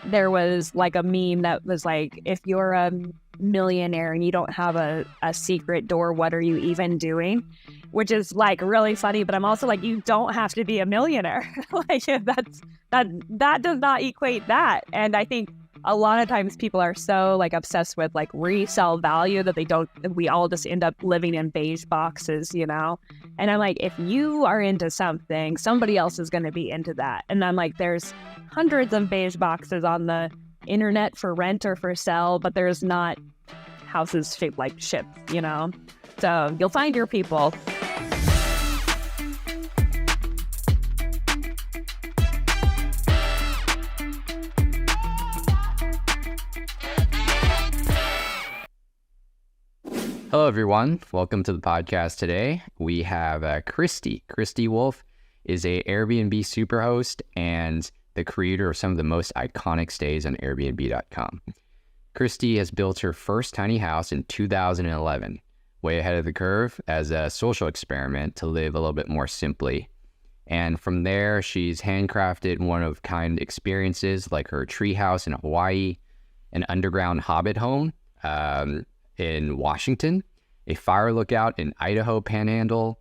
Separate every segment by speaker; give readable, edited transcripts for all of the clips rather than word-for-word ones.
Speaker 1: there was like a meme that was like, if you're a millionaire and you don't have a secret door, what are you even doing? Which is like really funny, but I'm also like, you don't have to be a millionaire. Like that does not equate that. And I think a lot of times people are so like obsessed with like resale value that we all just end up living in beige boxes, you know? And I'm like, if you are into something, somebody else is going to be into that. And I'm like, there's hundreds of beige boxes on the internet for rent or for sale, but there's not houses shaped like ships, you know? So you'll find your people.
Speaker 2: Hello, everyone. Welcome to the podcast today. We have Kristie Wolf is a Airbnb Superhost and the creator of some of the most iconic stays on Airbnb.com. Kristie has built her first tiny house in 2011, way ahead of the curve as a social experiment to live a little bit more simply. And from there, she's handcrafted one-of-kind experiences like her treehouse in Hawaii, an underground hobbit home in Washington, a fire lookout in Idaho Panhandle,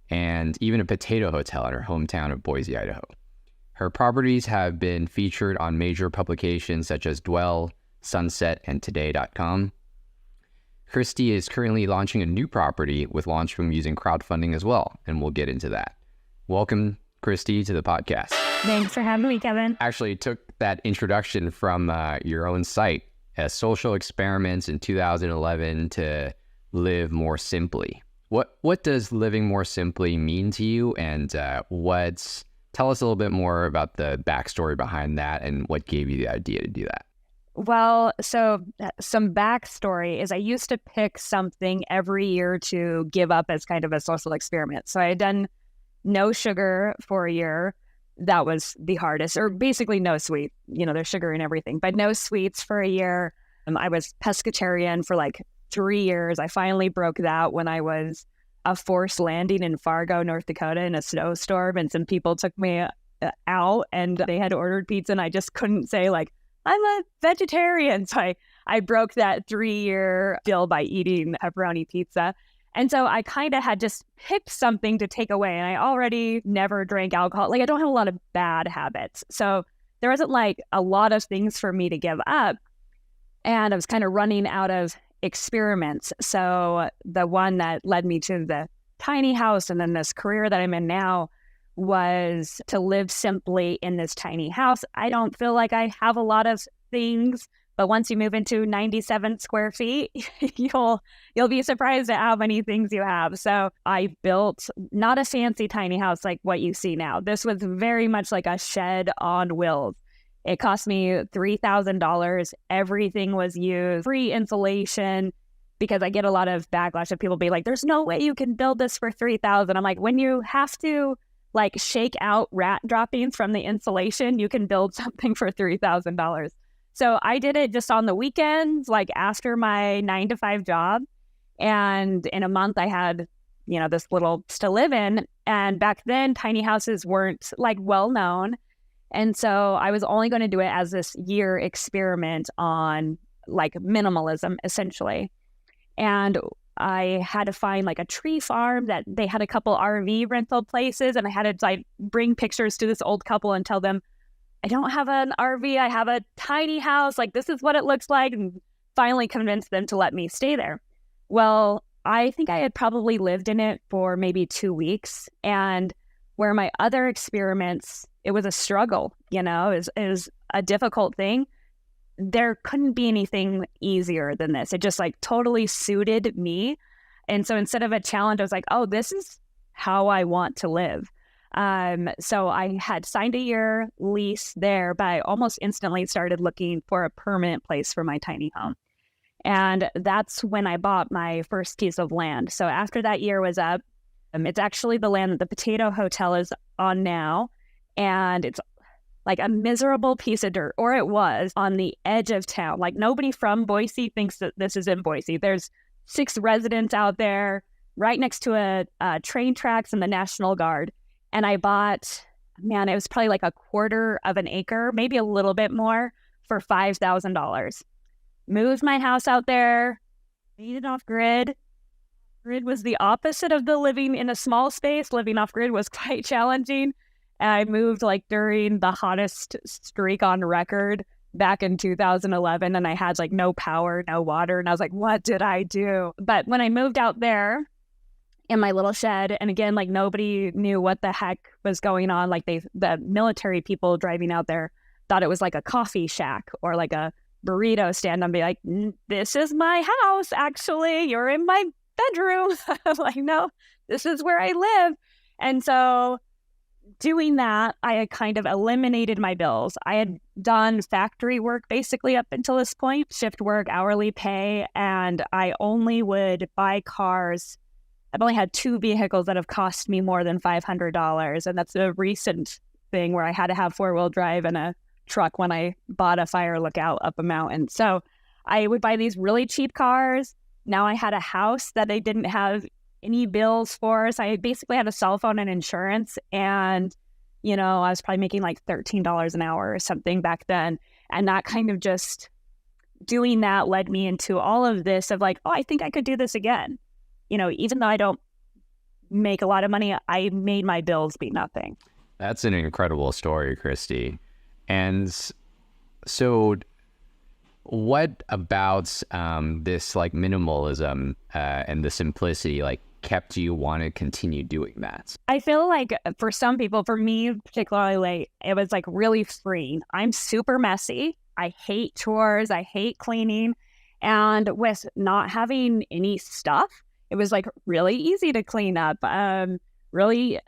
Speaker 2: and even a potato hotel in her hometown of Boise, Idaho. Her properties have been featured on major publications such as Dwell, Sunset, and Today.com. Kristie is currently launching a new property with LaunchBoom using crowdfunding as well, and we'll get into that. Welcome, Kristie, to the podcast.
Speaker 1: Thanks for having me, Kevin.
Speaker 2: Actually took that introduction from your own site, as social experiments in 2011 to live more simply. What does living more simply mean to you, and tell us a little bit more about the backstory behind that and what gave you the idea to do that?
Speaker 1: Well, so some backstory is I used to pick something every year to give up as kind of a social experiment. So I had done no sugar for a year. That was the hardest, or basically no sweet. You know, there's sugar in everything, but no sweets for a year. I was pescatarian for like 3 years. I finally broke that when I was a forced landing in Fargo, North Dakota in a snowstorm, and some people took me out and they had ordered pizza and I just couldn't say like, I'm a vegetarian. So I broke that 3-year deal by eating pepperoni pizza. And so I kind of had just picked something to take away. And I already never drank alcohol. Like I don't have a lot of bad habits. So there wasn't like a lot of things for me to give up. And I was kind of running out of experiments. So the one that led me to the tiny house and then this career that I'm in now was to live simply in this tiny house. I don't feel like I have a lot of things, but once you move into 97 square feet, you'll be surprised at how many things you have. So I built not a fancy tiny house like what you see now. This was very much like a shed on wheels. It cost me $3,000. Everything was used, free insulation, because I get a lot of backlash of people being like, there's no way you can build this for $3,000. I'm like, when you have to like shake out rat droppings from the insulation, you can build something for $3,000. So I did it just on the weekends, like after my 9-to-5 job. And in a month I had, this little to live in. And back then tiny houses weren't like well known. And so I was only going to do it as this year experiment on like minimalism, essentially. And I had to find like a tree farm that they had a couple RV rental places. And I had to like bring pictures to this old couple and tell them, I don't have an RV. I have a tiny house. Like, this is what it looks like. And finally convinced them to let me stay there. Well, I think I had probably lived in it for maybe 2 weeks. And where my other experiments, it was a struggle, it was a difficult thing. There couldn't be anything easier than this. It just like totally suited me. And so instead of a challenge, I was like, oh, this is how I want to live. So I had signed a year lease there, but I almost instantly started looking for a permanent place for my tiny home. And that's when I bought my first piece of land. So after that year was up, it's actually the land that the potato hotel is on now. And it's like a miserable piece of dirt, or it was, on the edge of town. Like nobody from Boise thinks that this is in Boise. There's 6 residents out there right next to a train tracks and the National Guard. And I bought, it was probably like 1/4 of an acre, maybe a little bit more, for $5,000. Moved my house out there, made it off grid. Grid was the opposite of the living in a small space. Living off grid was quite challenging. And I moved like during the hottest streak on record back in 2011, and I had like no power, no water. And I was like, what did I do? But when I moved out there in my little shed, and again, like nobody knew what the heck was going on. Like the military people driving out there thought it was like a coffee shack or like a burrito stand. I'd be like, this is my house, actually. You're in my bedroom. I'm like, no, this is where I live. And so doing that, I had kind of eliminated my bills. I had done factory work basically up until this point, shift work, hourly pay, and I only would buy cars. I've only had 2 vehicles that have cost me more than $500. And that's a recent thing where I had to have 4-wheel drive and a truck when I bought a fire lookout up a mountain. So I would buy these really cheap cars. Now I had a house that I didn't have any bills for. So I basically had a cell phone and insurance. And, you know, I was probably making like $13 an hour or something back then. And that kind of just doing that led me into all of this of like, oh, I think I could do this again. You know, even though I don't make a lot of money, I made my bills be nothing.
Speaker 2: That's an incredible story, Kristie. And so what about this like minimalism and the simplicity like kept you want to continue doing that? I
Speaker 1: feel like for some people, for me particularly, it was like really freeing. I'm super messy. I hate chores. I hate cleaning. And with not having any stuff, it was like really easy to clean up. Really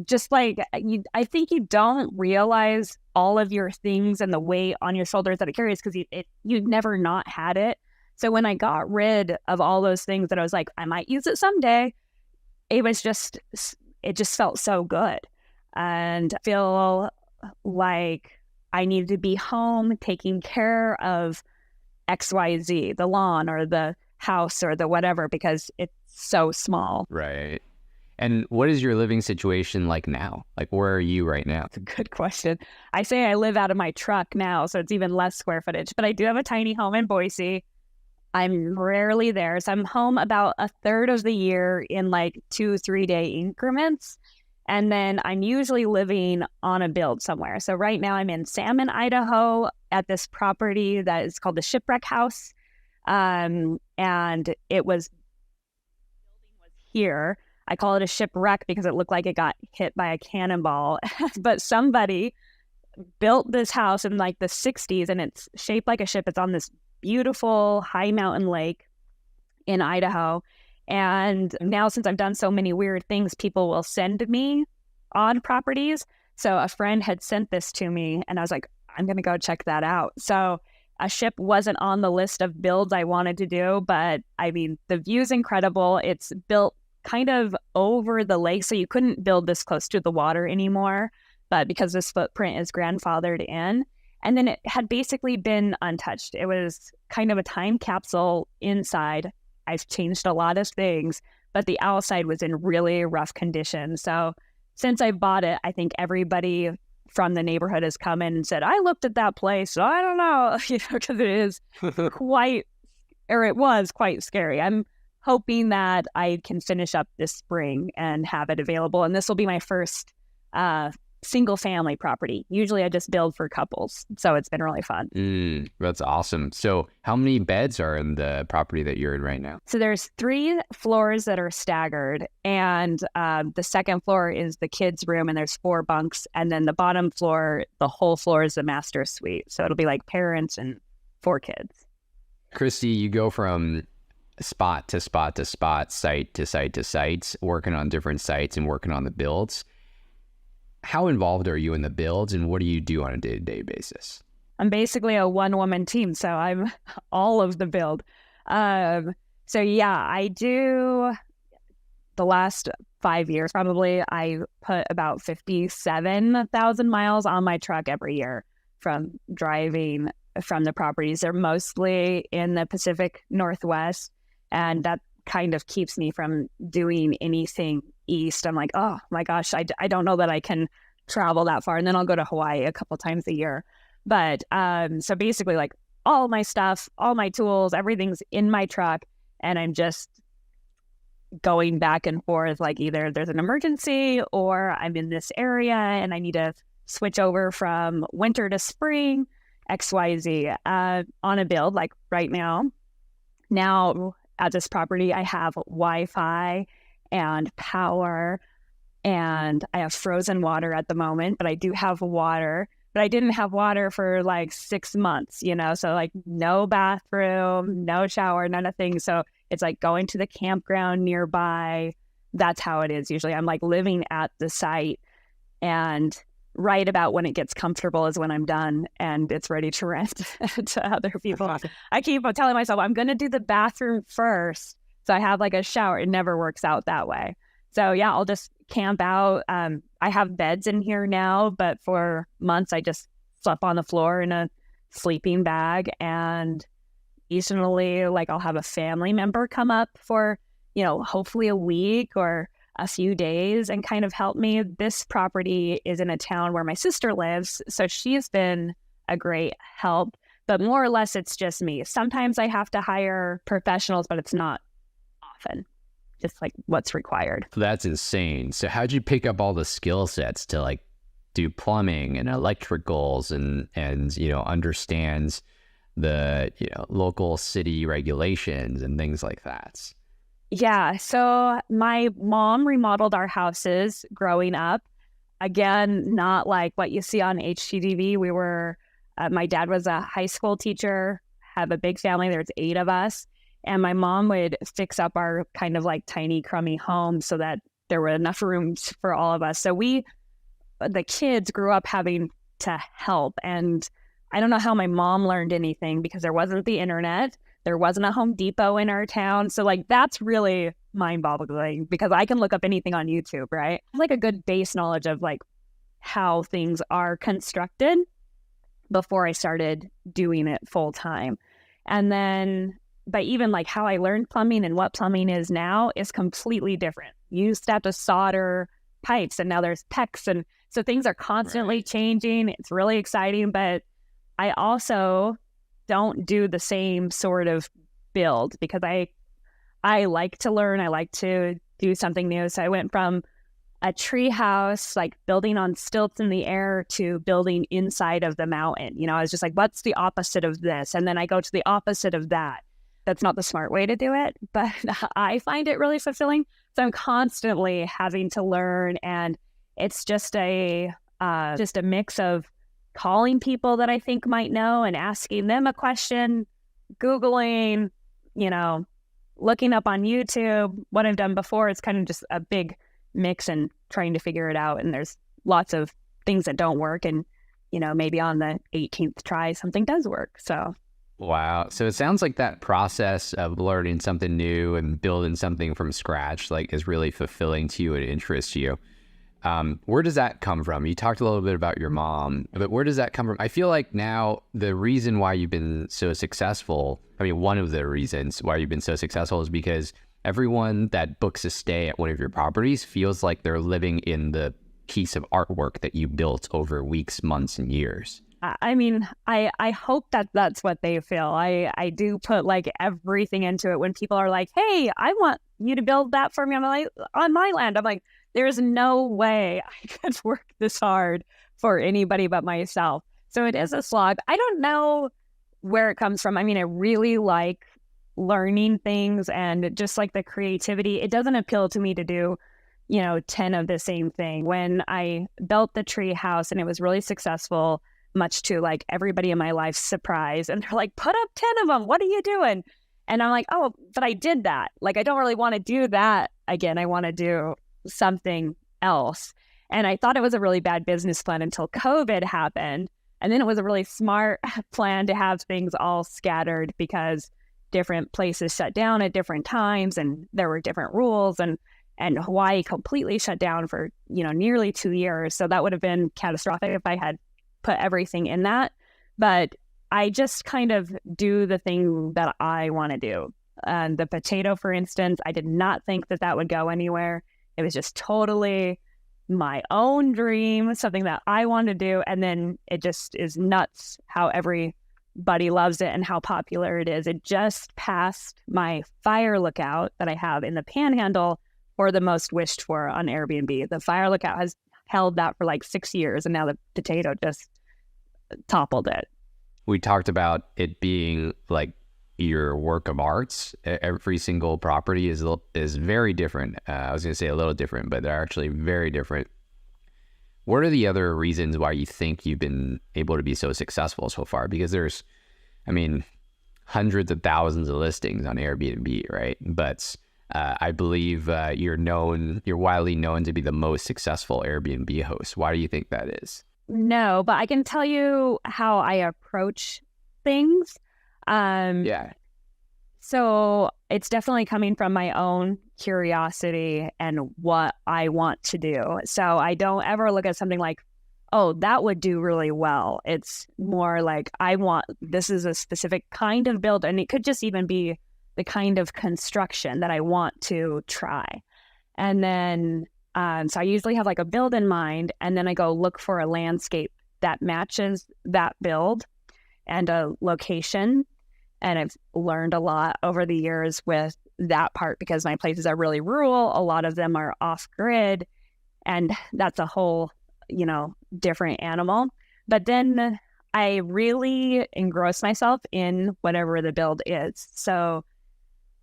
Speaker 1: just like, I think you don't realize all of your things and the weight on your shoulders that it carries because you've never not had it. So when I got rid of all those things that I was like, I might use it someday, it just felt so good. And I feel like I needed to be home taking care of XYZ, the lawn or the house or the whatever, because it's so small.
Speaker 2: Right. And what is your living situation like now? Like, where are you right now?
Speaker 1: It's a good question. I say I live out of my truck now, so it's even less square footage. But I do have a tiny home in Boise. I'm rarely there. So I'm home about a third of the year in like 2-3 day increments. And then I'm usually living on a build somewhere. So right now I'm in Salmon, Idaho at this property that is called the Shipwreck House. And it was here. I call it a shipwreck because it looked like it got hit by a cannonball. But somebody built this house in like the 60s and it's shaped like a ship. It's on this beautiful high mountain lake in Idaho. And now since I've done so many weird things, people will send me odd properties. So a friend had sent this to me and I was like, I'm going to go check that out. So a ship wasn't on the list of builds I wanted to do, but I mean, the view's incredible. It's built kind of over the lake, so you couldn't build this close to the water anymore, but because this footprint is grandfathered in. And then it had basically been untouched. It was kind of a time capsule inside. I've changed a lot of things, but the outside was in really rough condition. So since I bought it, I think everybody from the neighborhood has come in and said, I looked at that place, so I don't know, because it is it was quite scary. I'm hoping that I can finish up this spring and have it available. And this will be my first single family property. Usually I just build for couples. So it's been really fun.
Speaker 2: That's awesome. So how many beds are in the property that you're in right now?
Speaker 1: So there's 3 floors that are staggered. And the second floor is the kids' room and there's 4 bunks. And then the bottom floor, the whole floor is the master suite. So it'll be like parents and 4 kids.
Speaker 2: Kristie, you go from spot to spot to spot, site to site to site, working on different sites and working on the builds. How involved are you in the builds and what do you do on a day-to-day basis?
Speaker 1: I'm basically a one-woman team, so I'm all of the build. So yeah, I do the last 5 years probably. I put about 57,000 miles on my truck every year from driving from the properties. They're mostly in the Pacific Northwest. And that kind of keeps me from doing anything east. I'm like, oh my gosh, I don't know that I can travel that far. And then I'll go to Hawaii a couple times a year. But so basically, like all my stuff, all my tools, everything's in my truck, and I'm just going back and forth. Like either there's an emergency or I'm in this area and I need to switch over from winter to spring, XYZ, on a build like right now. Now at this property, I have Wi-Fi and power, and I have frozen water at the moment, but I do have water. But I didn't have water for like 6 months, so like no bathroom, no shower, none of things. So it's like going to the campground nearby. That's how it is usually. I'm like living at the site, and right about when it gets comfortable is when I'm done and it's ready to rent to other people. I keep telling myself I'm going to do the bathroom first, so I have like a shower. It never works out that way. So yeah, I'll just camp out. I have beds in here now, but for months I just slept on the floor in a sleeping bag. And occasionally, like I'll have a family member come up for, hopefully a week or a few days and kind of help me. This property is in a town where my sister lives, so she's been a great help. But more or less, it's just me. Sometimes I have to hire professionals, but it's not often. Just like what's required.
Speaker 2: That's insane. So how'd you pick up all the skill sets to like do plumbing and electricals and understands the local city regulations and things like that?
Speaker 1: Yeah. So my mom remodeled our houses growing up. Again, not like what you see on HGTV. We were, my dad was a high school teacher, have a big family. There's 8 of us. And my mom would fix up our kind of like tiny, crummy home so that there were enough rooms for all of us. So the kids grew up having to help. And I don't know how my mom learned anything because there wasn't the internet. There wasn't a Home Depot in our town. So like that's really mind-boggling because I can look up anything on YouTube, right? Like a good base knowledge of like how things are constructed before I started doing it full time. And then but even like how I learned plumbing and what plumbing is now is completely different. You used to have to solder pipes and now there's PEX. And so things are constantly changing. It's really exciting, but I also don't do the same sort of build because I like to learn. I like to do something new. So I went from a tree house, like building on stilts in the air, to building inside of the mountain. I was just like, what's the opposite of this? And then I go to the opposite of that. That's not the smart way to do it, but I find it really fulfilling. So I'm constantly having to learn, and it's just a mix of calling people that I think might know and asking them a question, Googling, looking up on YouTube what I've done before. It's kind of just a big mix and trying to figure it out. And there's lots of things that don't work, and maybe on the 18th try something does work. So.
Speaker 2: Wow. So it sounds like that process of learning something new and building something from scratch, like, is really fulfilling to you and interests you. Where does that come from? You talked a little bit about your mom, but where does that come from? I feel like now the reason why you've been so successful, one of the reasons why you've been so successful is because everyone that books a stay at one of your properties feels like they're living in the piece of artwork that you built over weeks, months, and years.
Speaker 1: I hope that that's what they feel. I do put like everything into it. When people are like, hey, I want you to build that for me on my land. I'm like, there's no way I could work this hard for anybody but myself. So it is a slog. I don't know where it comes from. I really like learning things and just like the creativity. It doesn't appeal to me to do 10 of the same thing. When I built the tree house and it was really successful, much to like everybody in my life's surprise. And they're like, put up 10 of them. What are you doing? And I'm like, oh, but I did that. Like, I don't really want to do that again. I want to do something else. And I thought it was a really bad business plan until COVID happened. And then it was a really smart plan to have things all scattered because different places shut down at different times and there were different rules. And Hawaii completely shut down for, nearly 2 years. So that would have been catastrophic if I had put everything in that. But I just kind of do the thing that I want to do. The potato, for instance, I did not think that would go anywhere. It was just totally my own dream, something that I want to do. And then it just is nuts how everybody loves it and how popular it is. It just passed my fire lookout that I have in the Panhandle for the most wished for on Airbnb. The fire lookout has held that for like 6 years, and now the potato just toppled it.
Speaker 2: We talked about it being like your work of arts. Every single property is very different. I was going to say a little different, but they're actually very different. What are the other reasons why you think you've been able to be so successful so far? Because there's, I mean, hundreds of thousands of listings on Airbnb, right? But I believe you're widely known to be the most successful Airbnb host. Why do you think that is?
Speaker 1: No, but I can tell you how I approach things.
Speaker 2: Yeah.
Speaker 1: So it's definitely coming from my own curiosity and what I want to do. So I don't ever look at something like, oh, that would do really well. It's more like this is a specific kind of build, and it could just even be the kind of construction that I want to try. And then, so I usually have like a build in mind, and then I go look for a landscape that matches that build and a location. And I've learned a lot over the years with that part because my places are really rural. A lot of them are off grid, and that's a whole, different animal. But then I really engross myself in whatever the build is. So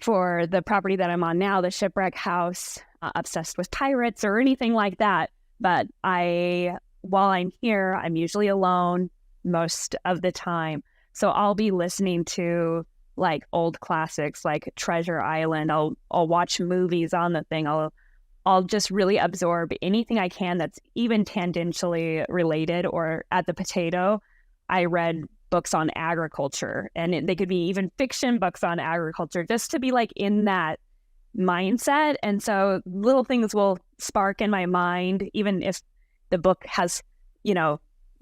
Speaker 1: for the property that I'm on now, the shipwreck house, obsessed with pirates or anything like that. But while I'm here, I'm usually alone most of the time. So I'll be listening to like old classics like Treasure Island. I'll watch movies on the thing. I'll just really absorb anything I can that's even tangentially related. Or at the potato, I read books on agriculture, and they could be even fiction books on agriculture, just to be like in that mindset. And so little things will spark in my mind, even if the book has,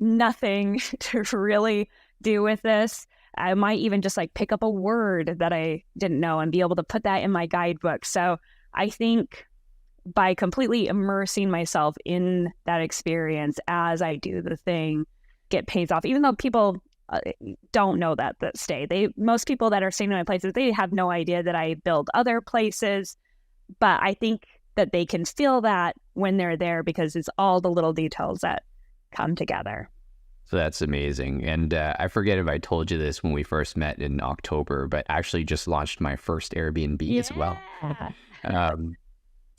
Speaker 1: nothing to really do with this. I might even just like pick up a word that I didn't know and be able to put that in my guidebook. So I think by completely immersing myself in that experience as I do the thing, it pays off. Even though people don't know that stay. Most people that are staying in my places, they have no idea that I build other places. But I think that they can feel that when they're there because it's all the little details that come together.
Speaker 2: So that's amazing. And I forget if I told you this when we first met in October, but I actually just launched my first Airbnb as well.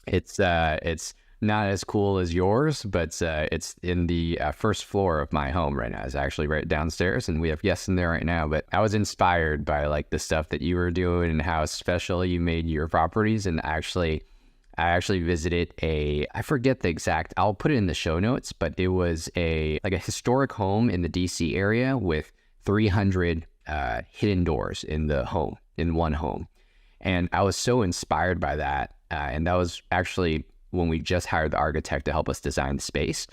Speaker 2: It's not as cool as yours, but it's in the first floor of my home right now. It's actually right downstairs, and we have guests in there right now. But I was inspired by like the stuff that you were doing and how special you made your properties. And I actually visited I forget the exact, I'll put it in the show notes, but it was a historic home in the DC area with 300 hidden doors in one home. And I was so inspired by that. And that was actually when we just hired the architect to help us design the space.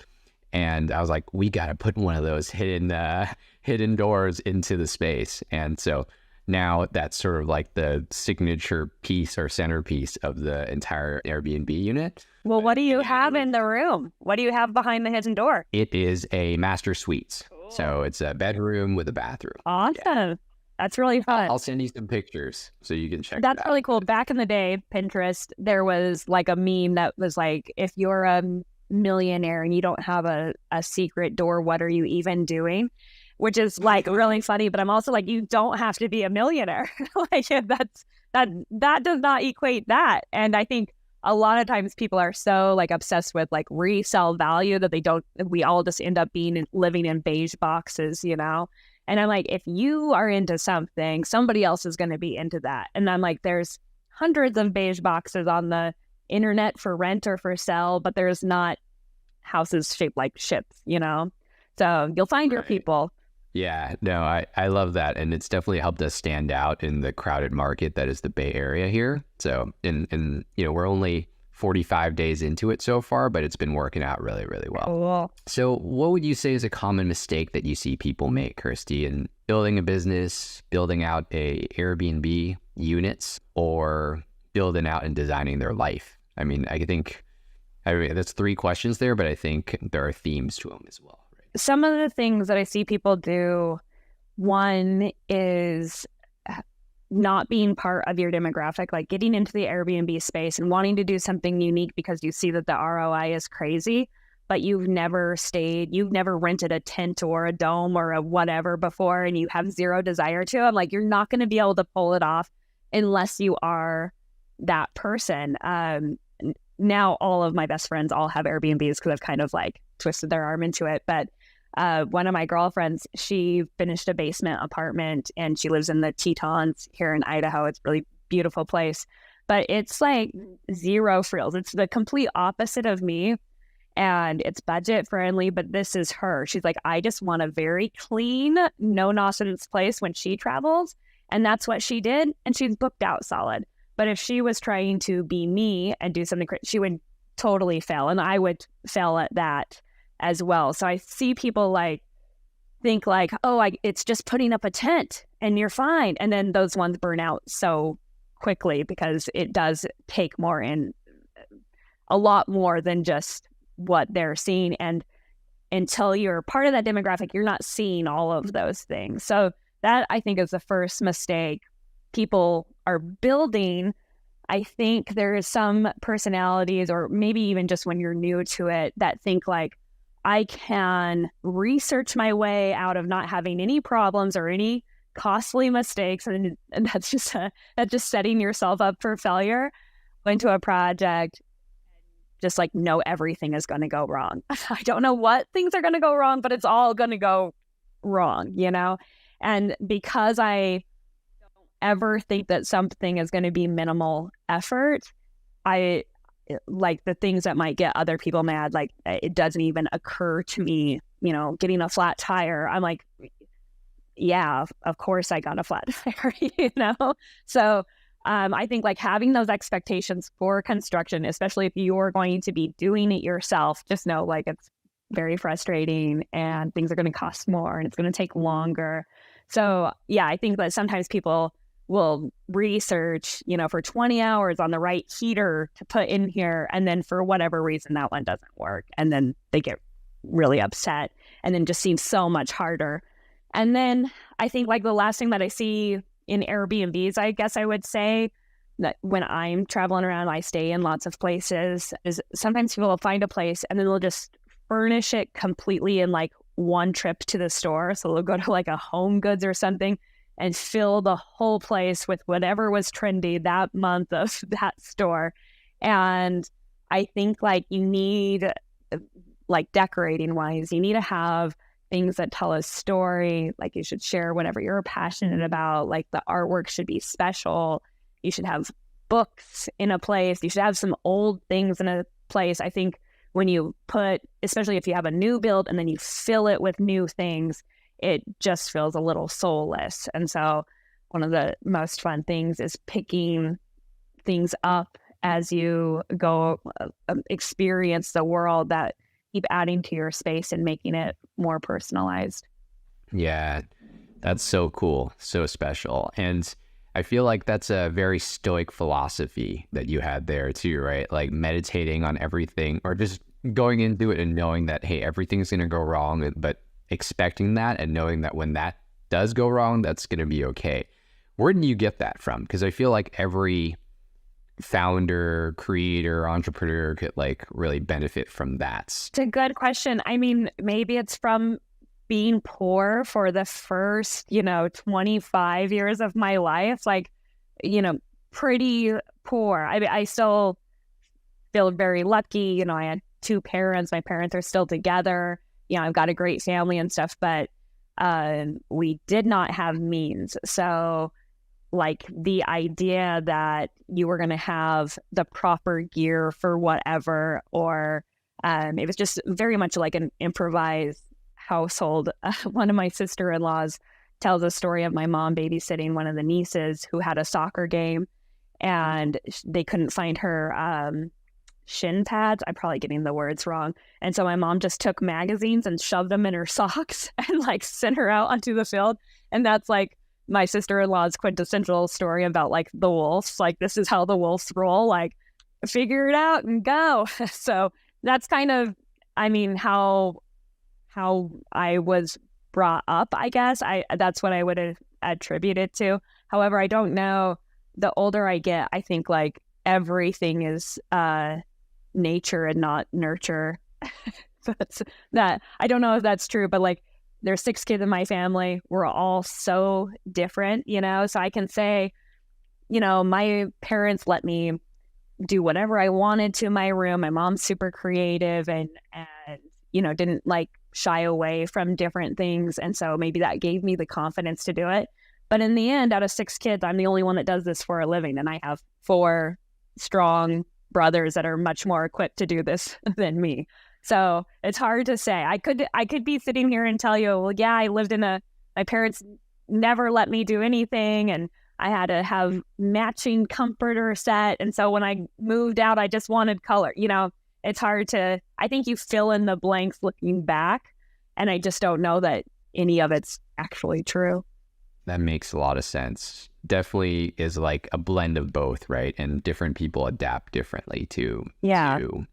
Speaker 2: And I was like, we got to put one of those hidden doors into the space. And so now that's sort of like the signature piece or centerpiece of the entire Airbnb unit.
Speaker 1: Well, what do you have in the room? What do you have behind the hidden door?
Speaker 2: It is a master suite.
Speaker 1: Cool.
Speaker 2: So it's a bedroom with a bathroom.
Speaker 1: Awesome. Yeah. That's really fun.
Speaker 2: I'll send you some pictures so you can check it out.
Speaker 1: That's really cool. Back in the day, Pinterest, there was like a meme that was like, if you're a millionaire and you don't have a secret door, what are you even doing? Which is like really funny, but I'm also like, you don't have to be a millionaire. Like that does not equate that. And I think a lot of times people are so like obsessed with like resale value that we all just end up living in beige boxes, And I'm like, if you are into something, somebody else is going to be into that. And I'm like, there's hundreds of beige boxes on the internet for rent or for sale, but there's not houses shaped like ships, So you'll find your people.
Speaker 2: Yeah, no, I love that. And it's definitely helped us stand out in the crowded market that is the Bay Area here. So, and we're only 45 days into it so far, but it's been working out really, really well.
Speaker 1: Cool.
Speaker 2: So what would you say is a common mistake that you see people make, Kristie, in building a business, building out a Airbnb units, or building out and designing their life? I mean, I think I mean, that's 3 questions there, but I think there are themes to them as well. Right?
Speaker 1: Some of the things that I see people do, one is not being part of your demographic, like getting into the Airbnb space and wanting to do something unique because you see that the ROI is crazy, but you've never rented a tent or a dome or a whatever before, and you have zero desire to. I'm like, you're not going to be able to pull it off unless you are that person. Now all of my best friends all have Airbnbs because I've kind of like twisted their arm into it. But one of my girlfriends, she finished a basement apartment and she lives in the Tetons here in Idaho. It's a really beautiful place, but it's like zero frills. It's the complete opposite of me, and it's budget friendly, but this is her. She's like, I just want a very clean, no nonsense place when she travels. And that's what she did. And she's booked out solid. But if she was trying to be me and do something, she would totally fail. And I would fail at that as well. So I see people like think like, oh, it's just putting up a tent and you're fine. And then those ones burn out so quickly because it does take more in a lot more than just what they're seeing. And until you're part of that demographic, you're not seeing all of those things. So that, I think, is the first mistake people are building. I think there is some personalities, or maybe even just when you're new to it, that think like, I can research my way out of not having any problems or any costly mistakes. And that's just setting yourself up for failure into a project. Just like know everything is going to go wrong. I don't know what things are going to go wrong, but it's all going to go wrong, you know? And because I don't ever think that something is going to be minimal effort, I like the things that might get other people mad. Like it doesn't even occur to me, you know, getting a flat tire. I'm like, yeah, of course I got a flat tire, you know? So I think like having those expectations for construction, especially if you're going to be doing it yourself, just know like it's very frustrating and things are going to cost more and it's going to take longer. So yeah, I think that sometimes people will research, you know, for 20 hours on the right heater to put in here. And then for whatever reason, that one doesn't work. And then they get really upset and then just seems so much harder. And then I think like the last thing that I see in Airbnbs, I guess I would say that when I'm traveling around, I stay in lots of places, is sometimes people will find a place and then they'll just furnish it completely in like one trip to the store. So they'll go to like a Home Goods or something and fill the whole place with whatever was trendy that month of that store. And I think like you need, like decorating wise, you need to have things that tell a story. Like you should share whatever you're passionate about. Like the artwork should be special. You should have books in a place. You should have some old things in a place. I think when you put, especially if you have a new build and then you fill it with new things, it just feels a little soulless. And so one of the most fun things is picking things up as you go experience the world, that keep adding to your space and making it more personalized.
Speaker 2: Yeah, that's so cool. So special. And I feel like that's a very stoic philosophy that you had there too, right? Like meditating on everything, or just going into it and knowing that, hey, everything's going to go wrong, but expecting that and knowing that when that does go wrong, that's going to be okay. Where did you get that from? Because I feel like every founder, creator, entrepreneur could like really benefit from that.
Speaker 1: It's a good question. I mean, maybe it's from being poor for the first, 25 years of my life, like, pretty poor. I still feel very lucky. I had 2 parents. My parents are still together. I've got a great family and stuff, but we did not have means. So like the idea that you were going to have the proper gear for whatever, or it was just very much like an improvised household. One of my sister-in-laws tells a story of my mom babysitting one of the nieces who had a soccer game, and they couldn't find her shin pads. I'm probably getting the words wrong. And so my mom just took magazines and shoved them in her socks and like sent her out onto the field. And that's like my sister-in-law's quintessential story about like the wolves. Like, this is how the wolves roll. Like, figure it out and go. So that's kind of, I mean, how I was brought up, I guess. That's what I would attribute it to. However, I don't know. The older I get, I think like everything is nature and not nurture. That's that. I don't know if that's true, but like there's 6 kids in my family. We're all so different, you know? So I can say, you know, my parents let me do whatever I wanted to in my room. My mom's super creative and you know, didn't like shy away from different things. And so maybe that gave me the confidence to do it. But in the end, out of 6 kids, I'm the only one that does this for a living. And I have 4 strong brothers that are much more equipped to do this than me. So it's hard to say. I could be sitting here and tell you, well, yeah, I lived in my parents never let me do anything. And I had to have matching comforter set. And so when I moved out, I just wanted color. You know, it's hard to, I think you fill in the blanks looking back. And I just don't know that any of it's actually true.
Speaker 2: That makes a lot of sense. Definitely is like a blend of both, right? And different people adapt differently to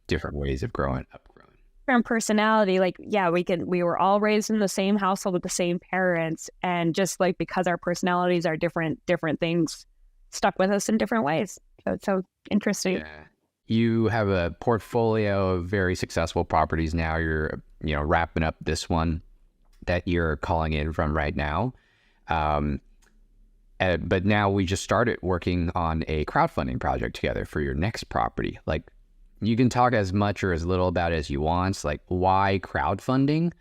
Speaker 2: different ways of growing up.
Speaker 1: Different personality, like, yeah, we were all raised in the same household with the same parents. And just like because our personalities are different things stuck with us in different ways. So it's so interesting.
Speaker 2: Yeah. You have a portfolio of very successful properties now. You're, you know, wrapping up this one that you're calling in from right now. But now we just started working on a crowdfunding project together for your next property. Like, you can talk as much or as little about it as you want. Like, why crowdfunding?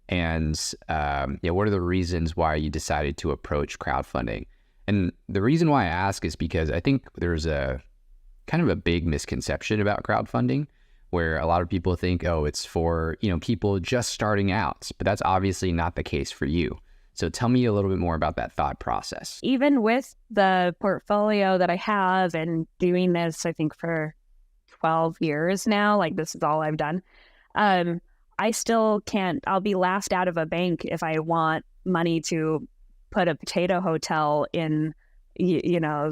Speaker 2: And what are the reasons why you decided to approach crowdfunding? And the reason why I ask is because I think there's a kind of a big misconception about crowdfunding where a lot of people think, oh, it's for, you know, people just starting out. But that's obviously not the case for you. So tell me a little bit more about that thought process.
Speaker 1: Even with the portfolio that I have and doing this, I think for 12 years now, like this is all I've done. I still can't, I'll be laughed out of a bank if I want money to put a potato hotel in, you know,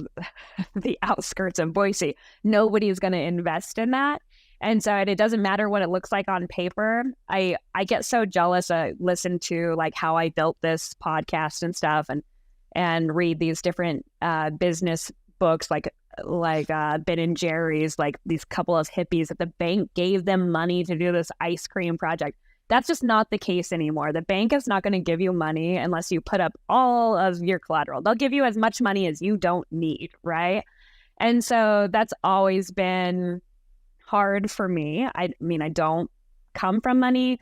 Speaker 1: the outskirts of Boise. Nobody's going to invest in that. And so it doesn't matter what it looks like on paper. I get so jealous. I listen to like how I built this podcast and stuff and read these different business books like Ben and Jerry's, like these couple of hippies that the bank gave them money to do this ice cream project. That's just not the case anymore. The bank is not going to give you money unless you put up all of your collateral. They'll give you as much money as you don't need, right? And so that's always been hard for me. I mean, I don't come from money.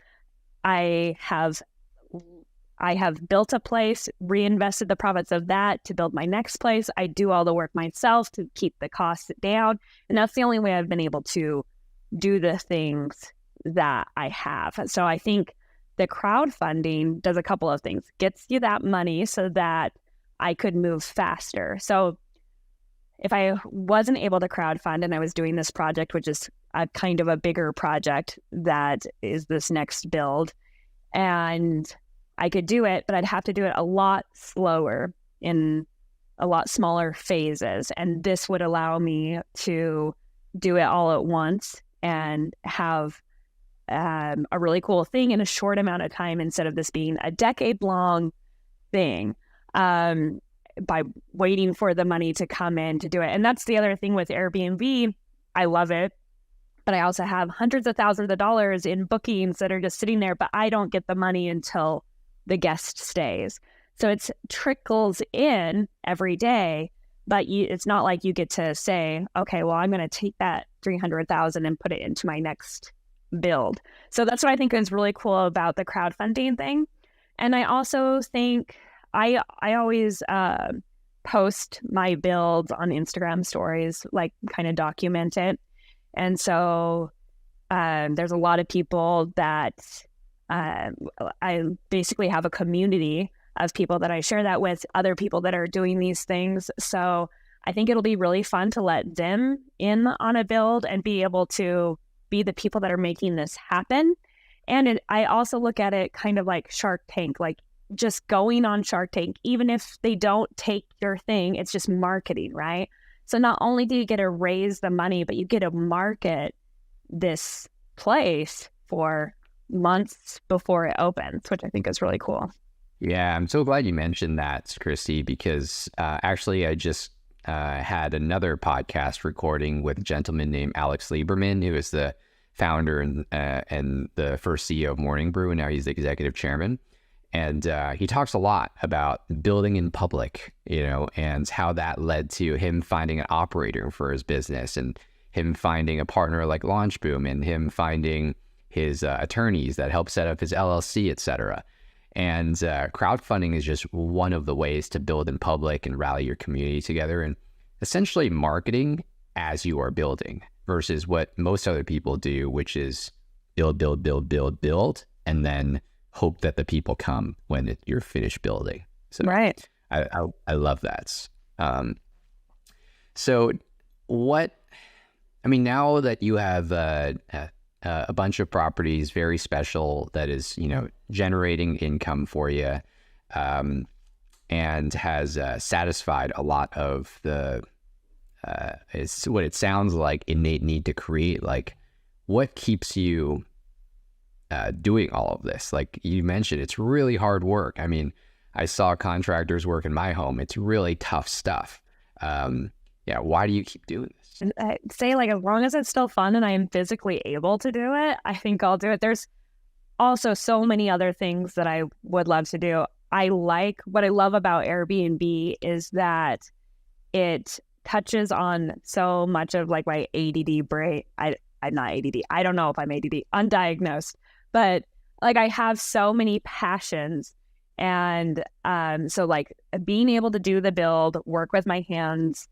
Speaker 1: I have built a place, reinvested the profits of that to build my next place. I do all the work myself to keep the costs down. And that's the only way I've been able to do the things that I have. So I think the crowdfunding does a couple of things. Gets you that money so that I could move faster. So if I wasn't able to crowdfund and I was doing this project, which is a kind of a bigger project that is this next build, and I could do it, but I'd have to do it a lot slower in a lot smaller phases. And this would allow me to do it all at once and have a really cool thing in a short amount of time instead of this being a decade-long thing by waiting for the money to come in to do it. And that's the other thing with Airbnb. I love it, but I also have hundreds of thousands of dollars in bookings that are just sitting there, but I don't get the money until the guest stays. So it trickles in every day, but it's not like you get to say, okay, well, I'm going to take that 300,000 and put it into my next build. So that's what I think is really cool about the crowdfunding thing. And I also think I always post my builds on Instagram stories, like kind of document it. And so there's a lot of people that I basically have a community of people that I share that with, other people that are doing these things. So I think it'll be really fun to let them in on a build and be able to be the people that are making this happen. And I also look at it kind of like Shark Tank, like just going on Shark Tank, even if they don't take your thing, it's just marketing, right? So not only do you get to raise the money, but you get to market this place for months before it opens, which I think is really cool.
Speaker 2: Yeah, I'm so glad you mentioned that, Kristie, because actually I just had another podcast recording with a gentleman named Alex Lieberman, who is the founder and the first CEO of Morning Brew, and now he's the executive chairman. And he talks a lot about building in public, and how that led to him finding an operator for his business, and him finding a partner like LaunchBoom, and him finding his attorneys that help set up his LLC, etc. And crowdfunding is just one of the ways to build in public and rally your community together, and essentially marketing as you are building versus what most other people do, which is build, and then hope that the people come when you're finished building. So
Speaker 1: right.
Speaker 2: I love that. So now that you have a bunch of properties, very special, that is, generating income for you, and has satisfied a lot of the, it's what it sounds like, innate need to create. Like, what keeps you doing all of this? Like you mentioned, it's really hard work. I mean, I saw contractors work in my home. It's really tough stuff. Why do you keep doing this?
Speaker 1: I'd say, like, as long as it's still fun and I am physically able to do it, I think I'll do it. There's also so many other things that I would love to do. What I love about Airbnb is that it touches on so much of like my ADD brain. I'm not ADD. I don't know if I'm ADD, undiagnosed, but like I have so many passions. And so like being able to do the build, work with my hands,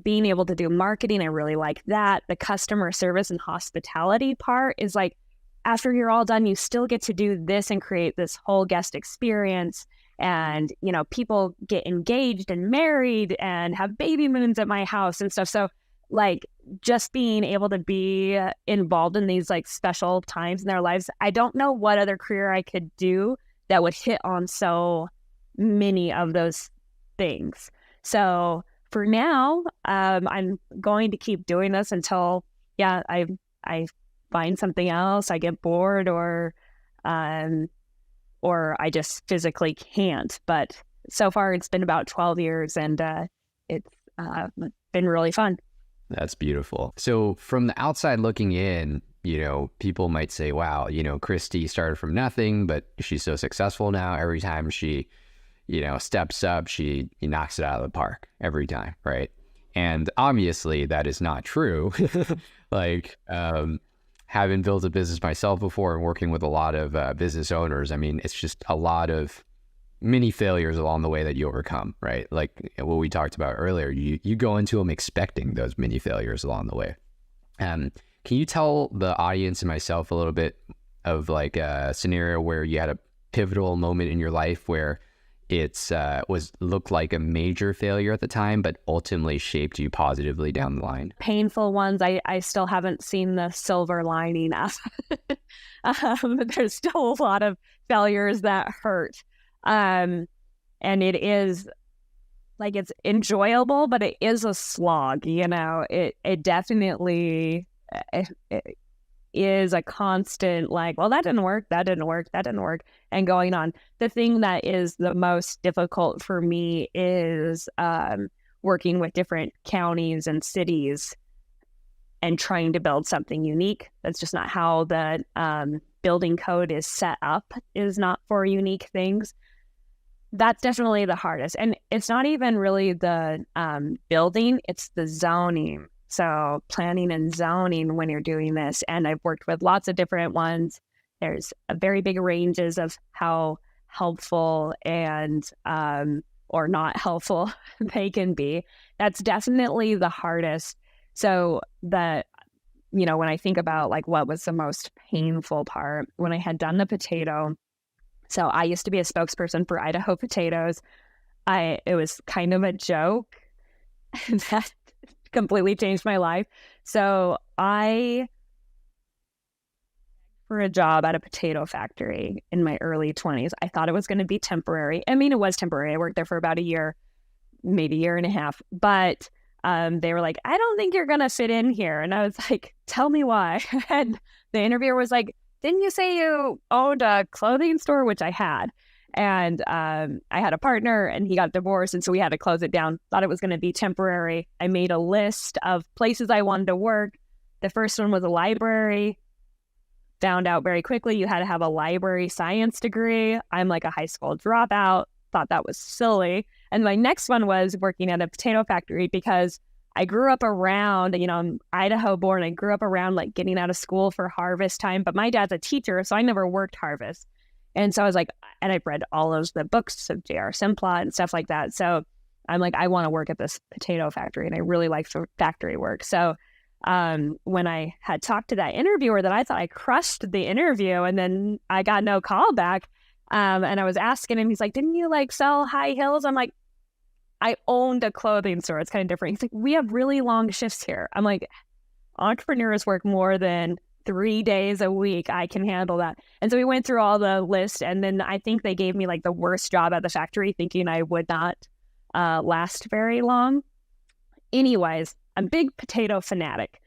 Speaker 1: being able to do marketing, I really like that. The customer service and hospitality part is like, after you're all done, you still get to do this and create this whole guest experience. And, people get engaged and married and have baby moons at my house and stuff. So like just being able to be involved in these like special times in their lives, I don't know what other career I could do that would hit on so many of those things. So for now, I'm going to keep doing this until, I find something else, I get bored, or I just physically can't. But so far, it's been about 12 years, and it's been really fun.
Speaker 2: That's beautiful. So from the outside looking in, people might say, wow, Kristie started from nothing, but she's so successful now. Every time she, steps up, she knocks it out of the park every time, right? And obviously that is not true. Like, having built a business myself before and working with a lot of business owners, I mean, it's just a lot of many failures along the way that you overcome, right? Like what we talked about earlier, you go into them expecting those many failures along the way. Can you tell the audience and myself a little bit of like a scenario where you had a pivotal moment in your life where it's looked like a major failure at the time, but ultimately shaped you positively down the line?
Speaker 1: Painful ones. I still haven't seen the silver lining of. There's still a lot of failures that hurt. And it is like, it's enjoyable, but it is a slog, it definitely it is a constant like, well, that didn't work, and going on. The thing that is the most difficult for me is working with different counties and cities and trying to build something unique. That's just not how the building code is set up, is not for unique things. That's definitely the hardest. And it's not even really the building, it's the zoning. So planning and zoning when you're doing this. And I've worked with lots of different ones. There's a very big ranges of how helpful and or not helpful they can be. That's definitely the hardest. So when I think about like what was the most painful part, when I had done the potato. So I used to be a spokesperson for Idaho potatoes. It was kind of a joke that completely changed my life. So I for a job at a potato factory in my early 20s. I thought it was going to be temporary. I mean, it was temporary. I worked there for about a year, maybe a year and a half. But they were like, I don't think you're going to fit in here. And I was like, tell me why. And the interviewer was like, didn't you say you owned a clothing store? Which I had. And I had a partner and he got divorced. And so we had to close it down. Thought it was going to be temporary. I made a list of places I wanted to work. The first one was a library. Found out very quickly you had to have a library science degree. I'm like a high school dropout. Thought that was silly. And my next one was working at a potato factory because I grew up around, I'm Idaho born. I grew up around like getting out of school for harvest time. But my dad's a teacher, so I never worked harvest. And so I was like, and I've read all of the books of J.R. Simplot and stuff like that. So I'm like, I want to work at this potato factory. And I really like the factory work. So when I had talked to that interviewer, that I thought I crushed the interview, and then I got no call back. And I was asking him, he's like, didn't you like sell high heels? I'm like, I owned a clothing store. It's kind of different. He's like, we have really long shifts here. I'm like, entrepreneurs work more than 3 days a week. I can handle that. And so we went through all the list, and then I think they gave me like the worst job at the factory, thinking I would not last very long. Anyways, I'm a big potato fanatic.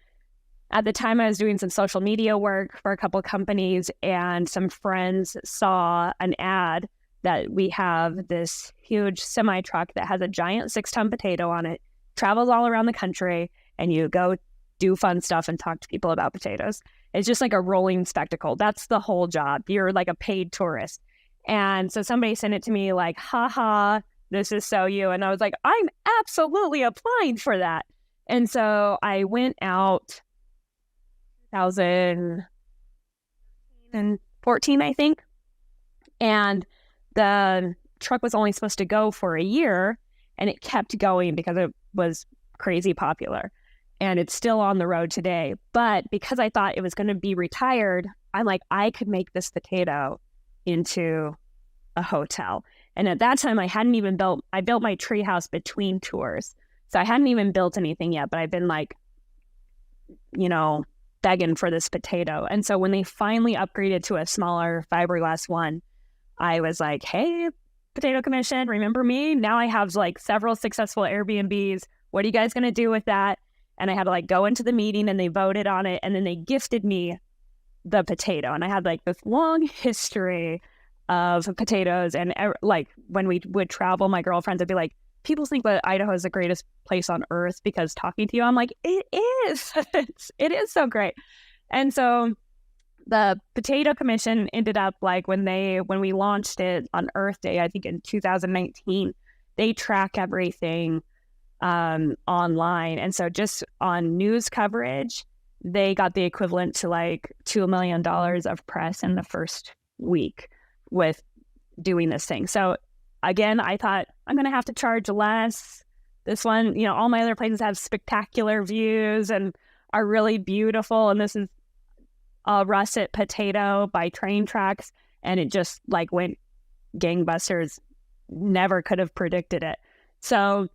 Speaker 1: At the time, I was doing some social media work for a couple of companies, and some friends saw an ad that we have this huge semi truck that has a giant 6-ton potato on it, travels all around the country, and you go do fun stuff and talk to people about potatoes. It's just like a rolling spectacle. That's the whole job. You're like a paid tourist. And so somebody sent it to me like, haha, this is so you. And I was like, I'm absolutely applying for that. And so I went out 2014, I think. And the truck was only supposed to go for a year, and it kept going because it was crazy popular. And it's still on the road today. But because I thought it was going to be retired, I'm like, I could make this potato into a hotel. And at that time, I built my treehouse between tours. So I hadn't even built anything yet, but I've been like, begging for this potato. And so when they finally upgraded to a smaller fiberglass one, I was like, hey, Potato Commission, remember me? Now I have like several successful Airbnbs. What are you guys going to do with that? And I had to like go into the meeting, and they voted on it, and then they gifted me the potato. And I had like this long history of potatoes. And like when we would travel, my girlfriends would be like, people think that Idaho is the greatest place on earth because talking to you, I'm like, it is. It is so great. And so the Potato Commission ended up like when we launched it on Earth Day, I think in 2019, they track everything online. And so just on news coverage, they got the equivalent to like $2 million of press in the first week with doing this thing. So again, I thought I'm going to have to charge less. This one, all my other places have spectacular views and are really beautiful. And this is a russet potato by train tracks. And it just like went gangbusters. Never could have predicted it. So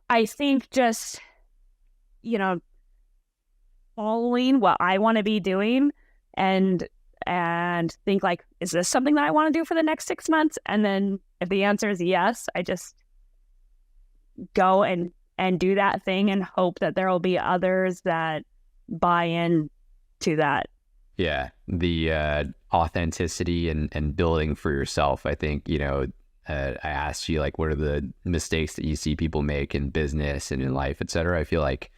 Speaker 1: I think just, following what I want to be doing and think like, is this something that I want to do for the next 6 months? And then if the answer is yes, I just go and do that thing and hope that there will be others that buy in to that.
Speaker 2: Yeah. The authenticity and building for yourself. I think, I asked you like, what are the mistakes that you see people make in business and in life, et cetera. I feel like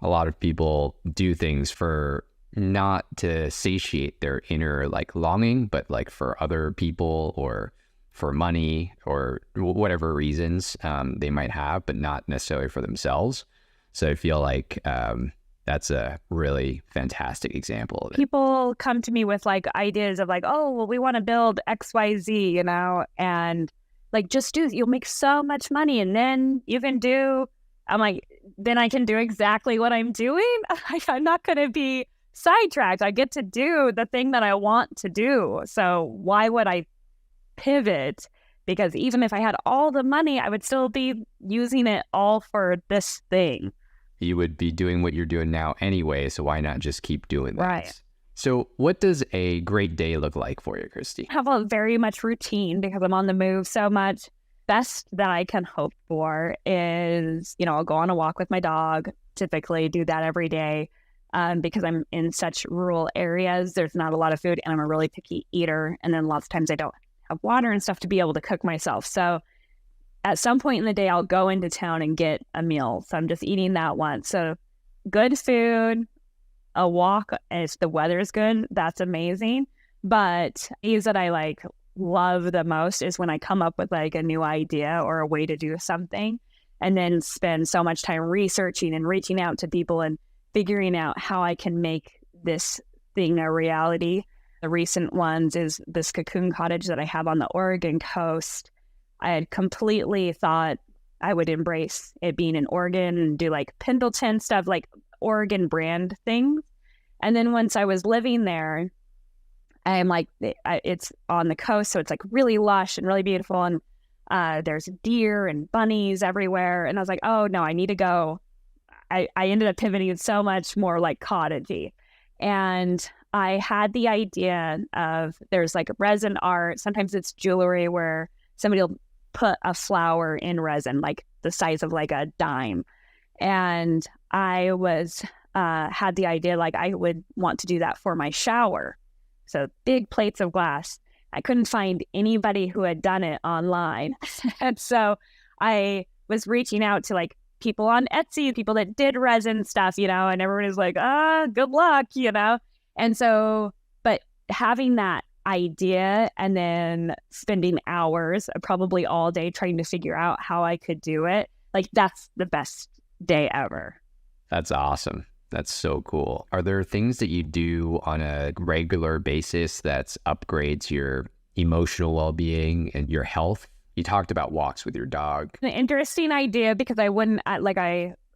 Speaker 2: a lot of people do things for not to satiate their inner like longing, but like for other people or for money or whatever reasons they might have, but not necessarily for themselves. So I feel like that's a really fantastic example of it.
Speaker 1: People come to me with like ideas of like, oh, well, we want to build XYZ, and like, just you'll make so much money, and then you can I'm like, then I can do exactly what I'm doing. I'm not going to be sidetracked. I get to do the thing that I want to do. So why would I pivot? Because even if I had all the money, I would still be using it all for this thing.
Speaker 2: You would be doing what you're doing now anyway, so why not just keep doing that?
Speaker 1: Right.
Speaker 2: So what does a great day look like for you, Kristie?
Speaker 1: I have a very much routine because I'm on the move so much. best that I can hope for is, I'll go on a walk with my dog, typically do that every day. Because I'm in such rural areas, there's not a lot of food and I'm a really picky eater. And then lots of times I don't have water and stuff to be able to cook myself. So at some point in the day, I'll go into town and get a meal. So I'm just eating that once. So good food, a walk, if the weather is good, that's amazing. But things that I love the most is when I come up with a new idea or a way to do something and then spend so much time researching and reaching out to people and figuring out how I can make this thing a reality. The recent ones is this cocoon cottage that I have on the Oregon coast. I had completely thought I would embrace it being in Oregon and do Pendleton stuff, Oregon brand things. And then once I was living there, I'm it's on the coast, so it's really lush and really beautiful. And there's deer and bunnies everywhere. And I was like, oh no, I need to go. I ended up pivoting so much more cottagey. And I had the idea of there's resin art. Sometimes it's jewelry where somebody will put a flower in resin, the size of a dime. And I had the idea I would want to do that for my shower. So big plates of glass. I couldn't find anybody who had done it online. And so I was reaching out to people on Etsy, people that did resin stuff, and everyone is good luck, And so, but having that idea and then spending hours, probably all day, trying to figure out how I could do it, that's the best day ever.
Speaker 2: That's awesome. That's so cool. Are there things that you do on a regular basis that upgrades your emotional well-being and your health? You talked about walks with your dog.
Speaker 1: An interesting idea because I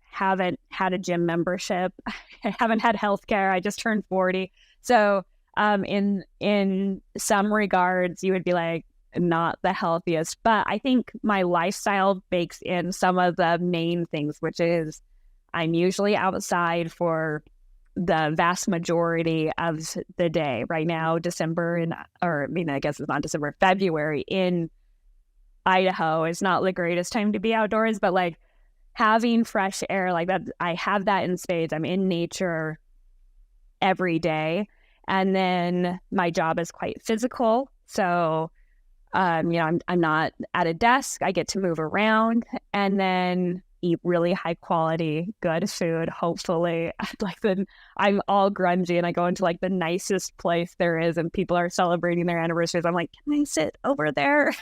Speaker 1: haven't had a gym membership. I haven't had healthcare. I just turned 40. So in some regards, you would be not the healthiest. But I think my lifestyle bakes in some of the main things, which is I'm usually outside for the vast majority of the day. Right now, I guess it's not December, February in Idaho is not the greatest time to be outdoors, but having fresh air that, I have that in spades. I'm in nature every day. And then my job is quite physical. So, I'm not at a desk. I get to move around and then eat really high quality, good food. Hopefully I'm all grungy and I go into the nicest place there is and people are celebrating their anniversaries. I'm can I sit over there?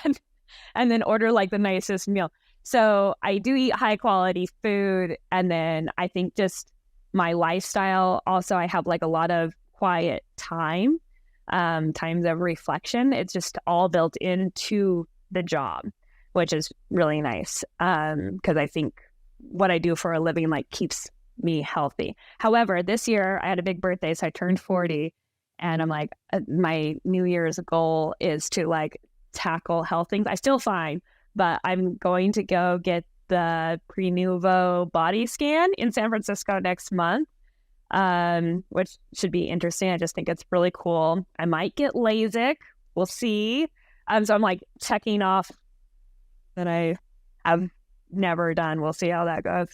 Speaker 1: And then order the nicest meal. So I do eat high quality food. And then I think just my lifestyle, also I have a lot of quiet time, times of reflection. It's just all built into the job, which is really nice. Because I think what I do for a living keeps me healthy. However, this year I had a big birthday, so I turned 40 and I'm my New Year's goal is to tackle health things. I still fine, but I'm going to go get the Prenuvo body scan in San Francisco next month, which should be interesting. I just think it's really cool. I might get LASIK. We'll see. So I'm checking off that I have never done. We'll see how that goes.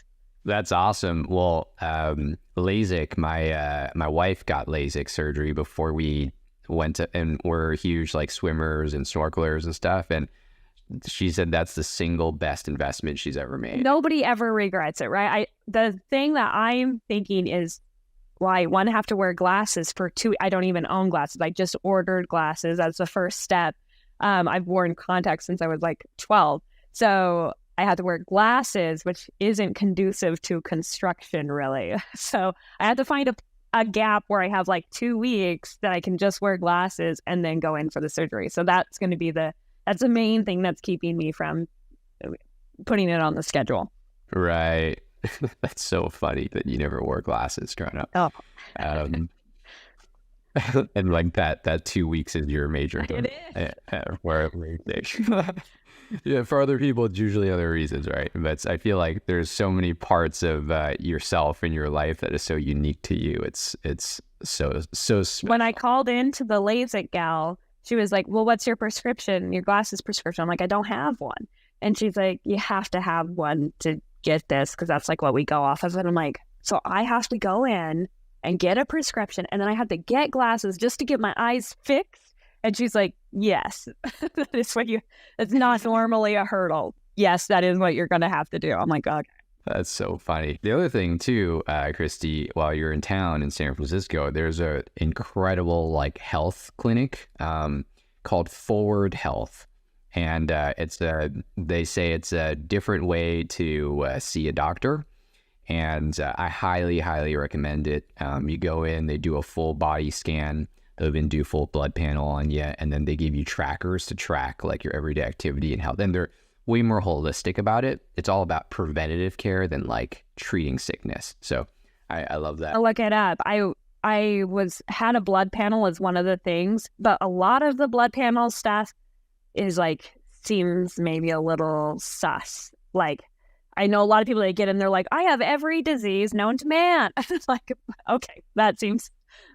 Speaker 2: That's awesome. Well, LASIK, my wife got LASIK surgery before we went to, and we're huge swimmers and snorkelers and stuff. And she said that's the single best investment she's ever made.
Speaker 1: Nobody ever regrets it, right? The thing that I'm thinking is, I want to have to wear glasses for 2. I don't even own glasses. I just ordered glasses as the first step. I've worn contacts since I was 12. So I had to wear glasses, which isn't conducive to construction really. So I had to find a gap where I have 2 weeks that I can just wear glasses and then go in for the surgery. So that's going to be that's the main thing that's keeping me from putting it on the schedule.
Speaker 2: Right. That's so funny that you never wore glasses growing up.
Speaker 1: Oh.
Speaker 2: And that 2 weeks is your major.
Speaker 1: It
Speaker 2: is. Yeah, for other people, it's usually other reasons, right? But I feel there's so many parts of yourself in your life that is so unique to you. It's so special.
Speaker 1: When I called in to the LASIK gal, she was like, well, what's your prescription, your glasses prescription? I'm I don't have one. And she's like, you have to have one to get this because that's like what we go off of. And I'm like, so I have to go in and get a prescription, and then I have to get glasses just to get my eyes fixed. And she's like, yes, that's what it's not normally a hurdle. Yes, that is what you're going to have to do. I'm like, okay.
Speaker 2: That's so funny. The other thing too, Kristie, while you're in town in San Francisco, there's a incredible like health clinic called Forward Health. And they say it's a different way to see a doctor. And I highly, highly recommend it. You go in, they do a full body scan. They'll even do full blood panel on you. And then they give you trackers to track like your everyday activity and health. And they're way more holistic about it. It's all about preventative care than like treating sickness. So I love that.
Speaker 1: I'll look it up. I had a blood panel as one of the things, but a lot of the blood panel stuff is like, seems maybe a little sus. Like, I know a lot of people that get in, they're like, I have every disease known to man. It's like, okay, that seems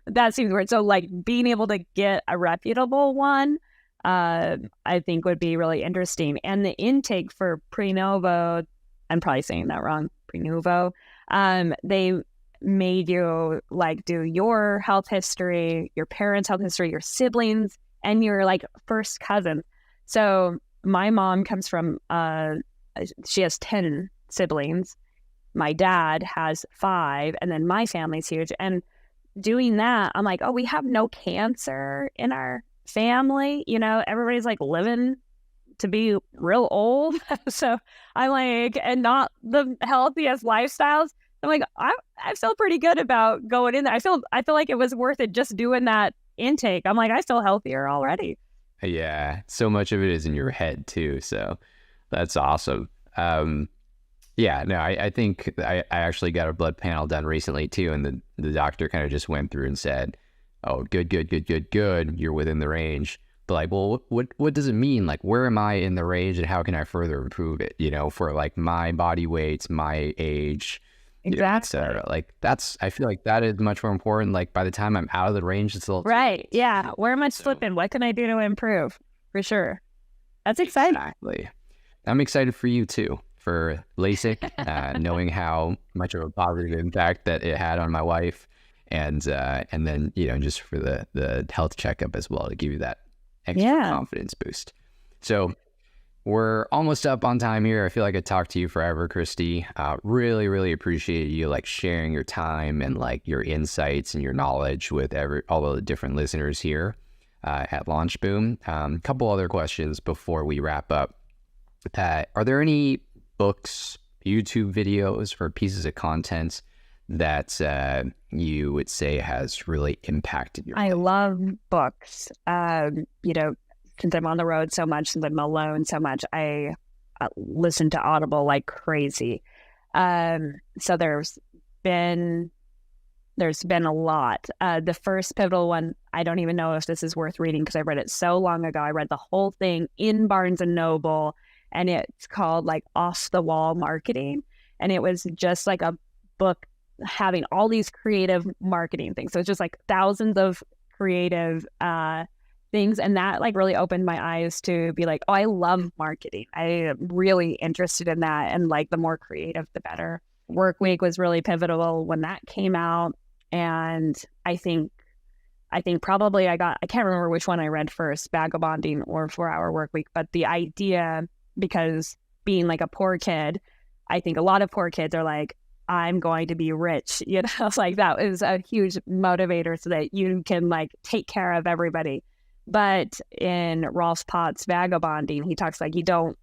Speaker 1: weird. So like being able to get a reputable one, I think would be really interesting. And the intake for Prenovo, I'm probably saying that wrong, Prenovo, they made you like do your health history, your parents' health history, your siblings, and your like first cousin. So my mom comes from, she has 10 siblings. My dad has 5, and then my family's huge. And doing that, I'm like, oh, we have no cancer in our family. You know, everybody's like living to be real old. So I'm like, and not the healthiest lifestyles. I'm like, I feel pretty good about going in there. I feel like it was worth it just doing that intake. I'm like, I feel healthier already.
Speaker 2: Yeah, so much of it is in your head too. So that's awesome. Yeah, no, I think I actually got a blood panel done recently too, and the doctor kind of just went through and said, oh, good, you're within the range. But like, well, what does it mean? Like, where am I in the range, and how can I further improve it? You know, for like my body weight, my age,
Speaker 1: exactly.
Speaker 2: You know, like I feel like that is much more important. Like by the time I'm out of the range, it's a little
Speaker 1: right. Yeah, where am I slipping? What can I do to improve? For sure, that's exciting.
Speaker 2: Exactly. I'm excited for you too, for LASIK, knowing how much of a positive impact that it had on my wife, and then, you know, just for the health checkup as well, to give you that extra confidence boost. So we're almost up on time here. I feel like I talked to you forever, Kristie. Really, really appreciate you like sharing your time and like your insights and your knowledge with all of the different listeners here at LaunchBoom. A couple other questions before we wrap up. Are there any books, YouTube videos, or pieces of content that you would say has really impacted your life?
Speaker 1: I love books. You know, since I'm on the road so much, since I'm alone so much, I listen to Audible like crazy. So there's been a lot. The first pivotal one, I don't even know if this is worth reading because I read it so long ago. I read the whole thing in Barnes and Noble, and it's called like Off the Wall Marketing. And it was just like a book having all these creative marketing things. So it's just like thousands of creative things. And that like really opened my eyes to be like, oh, I love marketing. I am really interested in that. And like the more creative, the better. Work Week was really pivotal when that came out. And I think probably I can't remember which one I read first, Vagabonding or 4-Hour Work Week, but the idea, because being like a poor kid, I think a lot of poor kids are like, I'm going to be rich, you know, like that is a huge motivator so that you can like take care of everybody. But in Rolf Potts' Vagabonding, he talks like you don't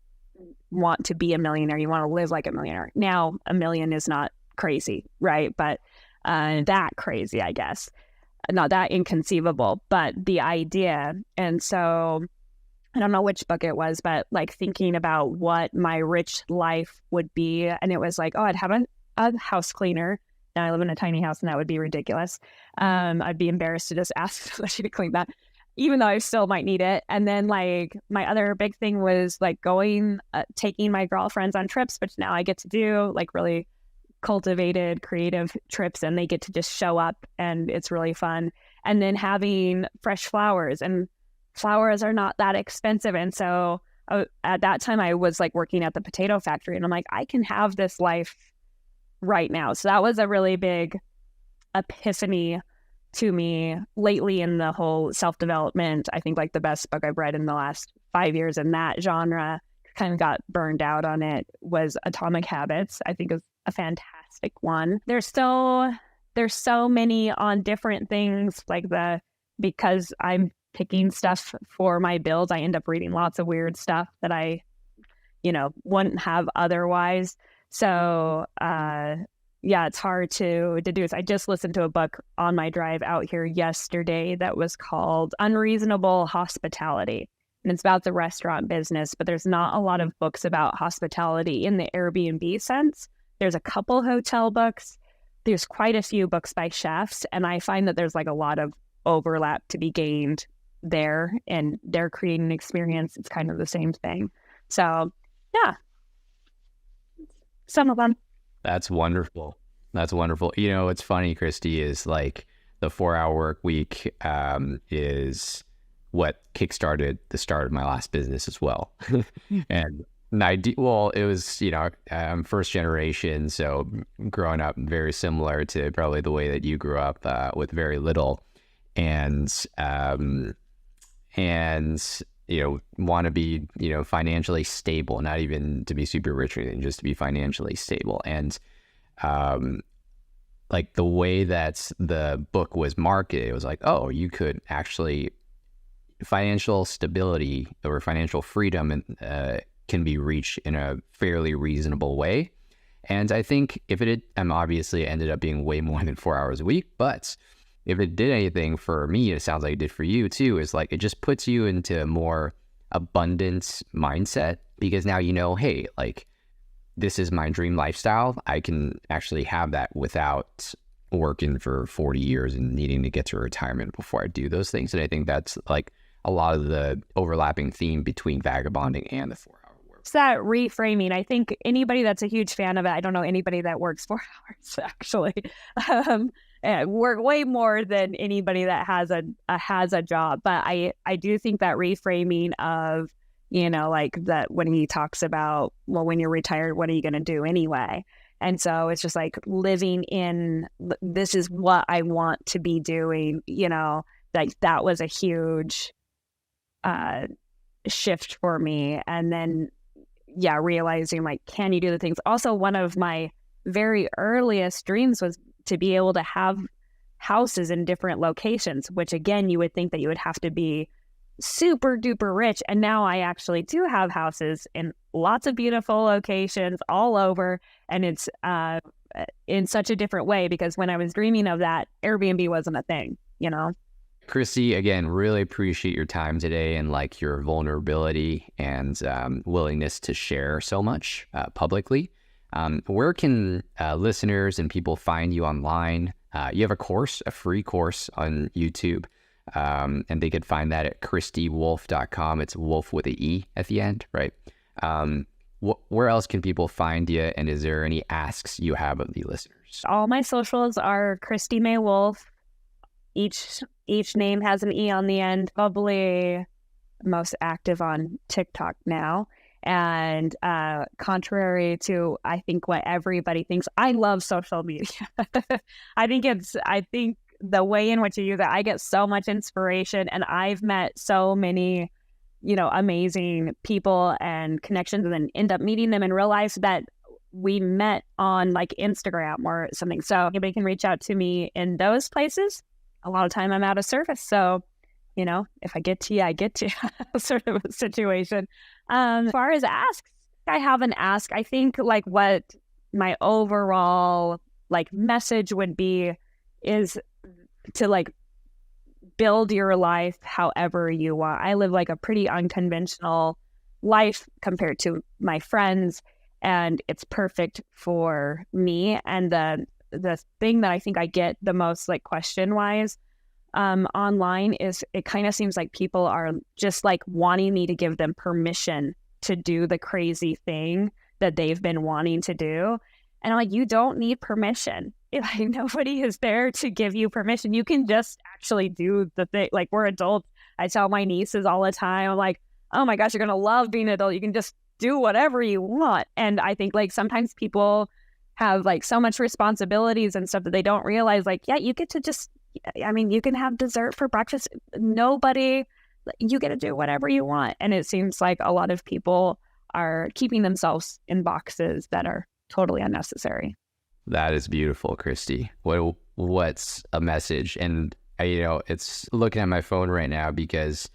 Speaker 1: want to be a millionaire, you want to live like a millionaire. Now, $1 million is not crazy, right? But that crazy, I guess. Not that inconceivable, but the idea. And so I don't know which book it was, but like thinking about what my rich life would be. And it was like, oh, I'd have a house cleaner. Now I live in a tiny house and that would be ridiculous. I'd be embarrassed to just ask somebody to clean that, even though I still might need it. And then like my other big thing was like taking my girlfriends on trips, which now I get to do like really cultivated creative trips, and they get to just show up and it's really fun. And then having fresh flowers, and flowers are not that expensive. And so at that time I was like working at the potato factory, and I'm like, I can have this life right now. So that was a really big epiphany to me lately in the whole self-development. I think like the best book I've read in the last 5 years in that genre, kind of got burned out on it, was Atomic Habits. I think is a fantastic one. There's so many on different things, like because I'm picking stuff for my builds, I end up reading lots of weird stuff that I, wouldn't have otherwise. So, yeah, it's hard to do this. I just listened to a book on my drive out here yesterday that was called Unreasonable Hospitality. And it's about the restaurant business, but there's not a lot of books about hospitality in the Airbnb sense. There's a couple hotel books. There's quite a few books by chefs. And I find that there's like a lot of overlap to be gained there, and they're creating an experience. It's kind of the same thing. So, yeah, some of them.
Speaker 2: That's wonderful. That's wonderful. What's funny, Kristie, is like the 4-hour work week is what kickstarted the start of my last business as well. And it was, I'm first generation, so growing up very similar to probably the way that you grew up, with very little, and want to be, financially stable, not even to be super rich or anything, just to be financially stable. And like the way that the book was marketed, it was like, oh, you could actually, financial stability or financial freedom can be reached in a fairly reasonable way. And I think if obviously it ended up being way more than 4 hours a week, but if it did anything for me, it sounds like it did for you too, is like it just puts you into a more abundant mindset, because now hey, like this is my dream lifestyle. I can actually have that without working for 40 years and needing to get to retirement before I do those things. And I think that's like a lot of the overlapping theme between vagabonding and the 4-hour work.
Speaker 1: It's that reframing. I think anybody that's a huge fan of it, I don't know anybody that works 4 hours actually. Work way more than anybody that has a job. But I do think that reframing of, like that when he talks about, well, when you're retired, what are you going to do anyway? And so it's just like living in, this is what I want to be doing, like that was a huge shift for me. And then, yeah, realizing like, can you do the things? Also, one of my very earliest dreams was to be able to have houses in different locations, which again, you would think that you would have to be super duper rich. And now I actually do have houses in lots of beautiful locations all over. And it's in such a different way, because when I was dreaming of that, Airbnb wasn't a thing,
Speaker 2: Kristie, again, really appreciate your time today and like your vulnerability and willingness to share so much publicly. Where can listeners and people find you online? You have a free course on YouTube, and they could find that at kristiewolf.com. It's Wolf with an E at the end, right? Where else can people find you, and is there any asks you have of the listeners?
Speaker 1: All my socials are Kristie May Wolf. Each name has an E on the end. Probably most active on TikTok now. And contrary to, I think, what everybody thinks, I love social media. I think the way in which you use it, I get so much inspiration, and I've met so many, amazing people and connections, and then end up meeting them and realize that we met on like Instagram or something. So anybody can reach out to me in those places. A lot of time I'm out of service. So, if I get to you, I get to you, sort of a situation. As far as asks, I have an ask. I think like what my overall like message would be is to like build your life however you want. I live like a pretty unconventional life compared to my friends, and it's perfect for me. And the thing that I think I get the most like question wise online is it kind of seems like people are just like wanting me to give them permission to do the crazy thing that they've been wanting to do. And I'm like, you don't need permission. Like, nobody is there to give you permission. You can just actually do the thing. Like, we're adults. I tell my nieces all the time, I'm like, oh my gosh, you're going to love being an adult. You can just do whatever you want. And I think like sometimes people have like so much responsibilities and stuff that they don't realize like, yeah, you get to just, I mean, you can have dessert for breakfast. You get to do whatever you want. And it seems like a lot of people are keeping themselves in boxes that are totally unnecessary.
Speaker 2: That is beautiful, Kristie. What's a message? And it's looking at my phone right now because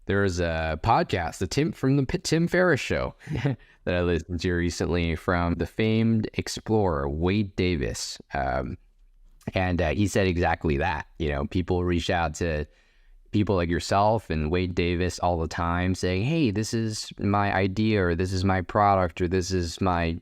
Speaker 2: there's a podcast, from the Tim Ferriss show that I listened to recently from the famed explorer Wade Davis. And he said exactly that. People reach out to people like yourself and Wade Davis all the time saying, hey, this is my idea, or this is my product, or this is my,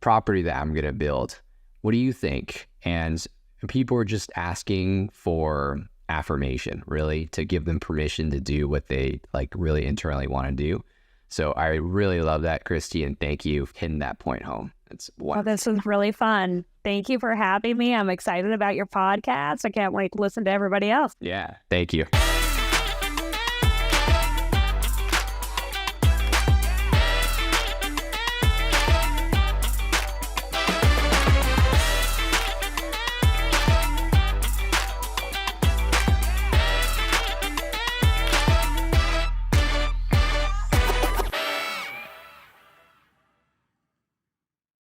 Speaker 2: property that I'm going to build. What do you think? And people are just asking for affirmation, really, to give them permission to do what they like really internally want to do. So I really love that, Kristie, and thank you for hitting that point home. It's wonderful.
Speaker 1: Well, this was really fun. Thank you for having me. I'm excited about your podcast. I can't wait to listen to everybody else.
Speaker 2: Yeah, thank you.